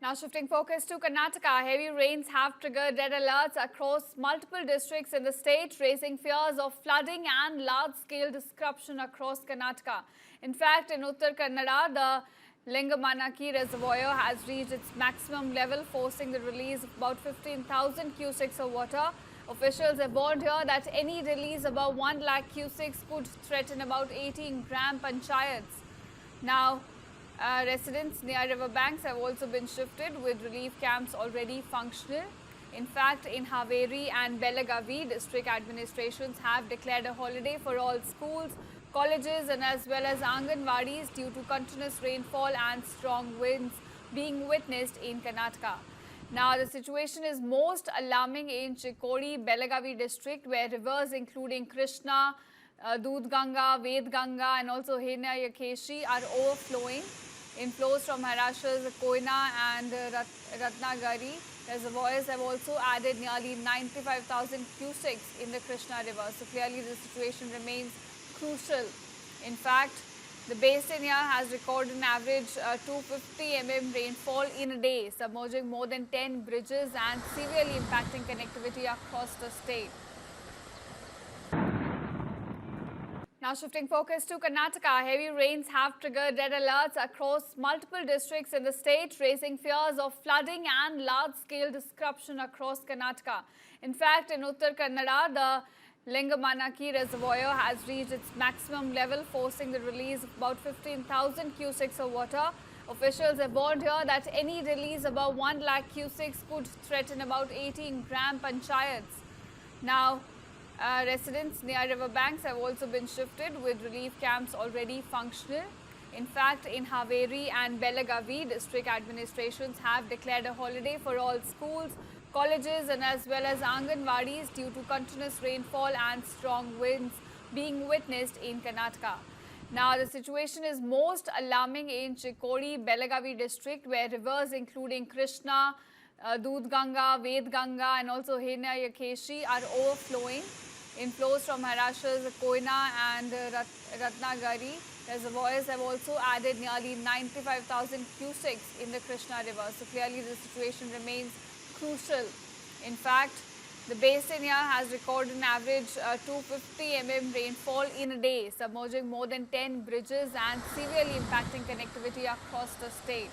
Now shifting focus to Karnataka, heavy rains have triggered red alerts across multiple districts in the state, raising fears of flooding and large-scale disruption across Karnataka. In fact, in Uttar Kannada, the Lingamanaki reservoir has reached its maximum level, forcing the release of about 15,000 cusecs of water. Officials have warned here that any release above 1 lakh cusecs could threaten about 18 gram panchayats. Now, residents near riverbanks have also been shifted, with relief camps already functional. In fact, in Haveri and Belagavi, district administrations have declared a holiday for all schools, colleges and as well as Anganwadis due to continuous rainfall and strong winds being witnessed in Karnataka. Now, the situation is most alarming in Chikodi, Belagavi district, where rivers including Krishna, Dudganga, Vedganga and also Hiranyakeshi are overflowing. Inflows from Maharashtra's Koyna and Ratnagiri reservoirs have also added nearly 95,000 cusecs in the Krishna river. So clearly the situation remains crucial. In fact, the basin here has recorded an average 250 mm rainfall in a day, submerging more than 10 bridges and severely impacting connectivity across the state. Now shifting focus to Karnataka, heavy rains have triggered red alerts across multiple districts in the state, raising fears of flooding and large-scale disruption across Karnataka. In fact, in Uttar Kannada, the Lingamanaki reservoir has reached its maximum level, forcing the release of about 15,000 cusecs of water. Officials have warned here that any release above 1 lakh cusecs could threaten about 18 gram panchayats. Now, residents near riverbanks have also been shifted, with relief camps already functional. In fact, in Haveri and Belagavi, district administrations have declared a holiday for all schools, colleges and as well as Anganwadis due to continuous rainfall and strong winds being witnessed in Karnataka. Now, the situation is most alarming in Chikodi, Belagavi district, where rivers including Krishna, Dudganga, Vedganga and also Hiranyakeshi are overflowing. Inflows from Maharashtra's Koyna and Ratnagiri reservoirs have also added nearly 95,000 cusecs in the Krishna river. So clearly the situation remains crucial. In fact, the basin here has recorded an average 250 mm rainfall in a day, submerging more than 10 bridges and severely impacting connectivity across the state.